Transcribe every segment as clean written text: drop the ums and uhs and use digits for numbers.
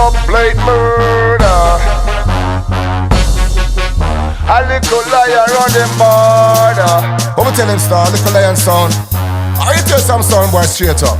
Dubplate murder. A little lion on the border. What we tell him, star? Little lion sound. I tell some sound boy straight up.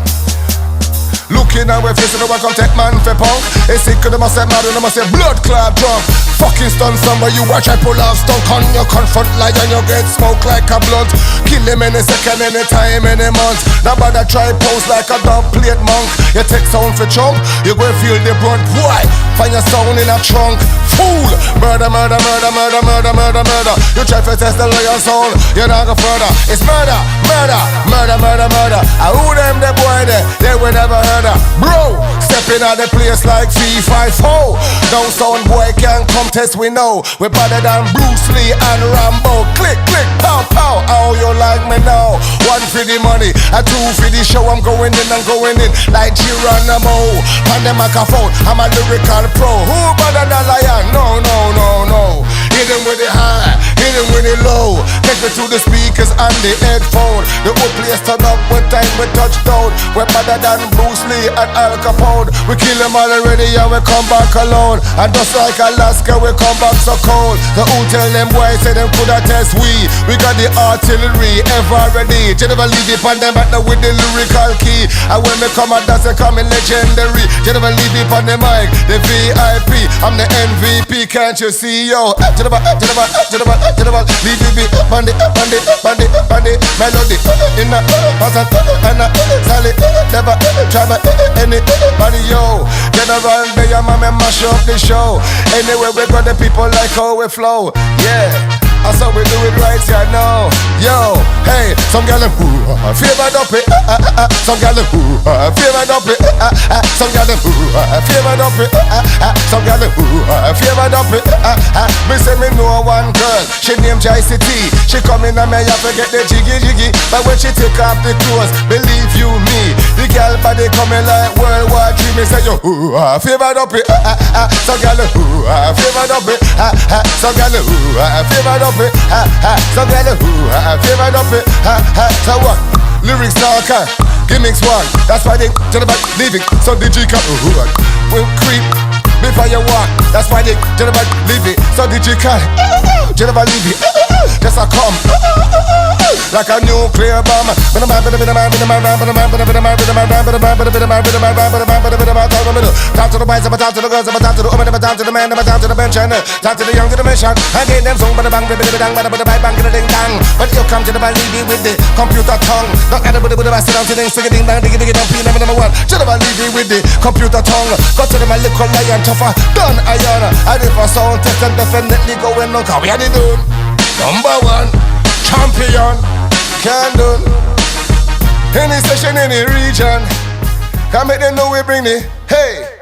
Looking at where facing the one come take man for punk. They sick of them must say mad and they must say blood clot drunk. Fucking stun somewhere you watch I pull off stunk on your confront lion you get smoke like a blunt. Kill him any second, any time, any month. Nobody try pose like a Dubplate monk. You take sound for chunk, you go feel the brunt. Why? Find your sound in a trunk. Fool! Murder, murder, murder, murder, murder, murder, murder. You try to test the lion sound, you're not go further. It's murder, murder, murder, murder, murder. And who them the boy there? They will never heard of. Bro, stepping out the place like 3-5-4. Down sound boy can't come test we know. We're better than Bruce Lee and Rambo. Click, click, pow, pow. How you like me now? One for the money, a two for the show. I'm going in like Geronimo. On the microphone, I'm a lyrical pro. Who better than lion? No, no, no, no. Hit him with it high, hit him with it low. Take me to the speakers and the headphone. The whole place turn up when time we touchdown. We're better than Bruce Lee and Al Capone. We kill them all already and we come back alone. And just like Alaska we come back so cold. The who tell them boys say them coulda test we. We got the artillery ever ready. Jennifer Levy on them back now with the lyrical key. And when me come out that's a coming legendary. Jennifer Levy on the mic, the VIP. I'm the MVP, can't you see yo? Jennifer Levy on the melody in the pattern and the solid. Never try but anybody yo. General they are my mash up the show. Anyway we got the people like how we flow. Yeah, that's how we do it right here now. Yo, hey, some gal them favored up it. Some gal them favored up it. Some gal them favored up it. Some gal them favored up it. Me say me know one girl, she named JCT. She come in and me have to get the jiggy jiggy. But when she take off the clothes, believe you me, the girl body coming like World War III. Me say yo favored up it. Some gal them favored up it. Some gal them favored up it. Some gal them favored up it. So what? Lyrics talker, gimmicks one. That's why they to the back leaving. So the G can will creep before you walk. That's why they to the back leave it. So the G can Jennifer Levy just a come like a nuclear bomb. Talk to the boys, talk to the girls, talk to the woman, talk to the man, talk to the bench, and talk to the young to the mission. I get them song, but the bang, bang, ding dang. But you come to the Levy with the computer tongue. Don't add a bit of a sit down to the sing ding dang, dig it down, P number one. To the Levy with the computer tongue. Go to the my little lion tougher, done iron. I did for sound test and definitely going on. Cause we had it done. Number one, champion, can do. Any session, any region. Can make them know we bring the hey.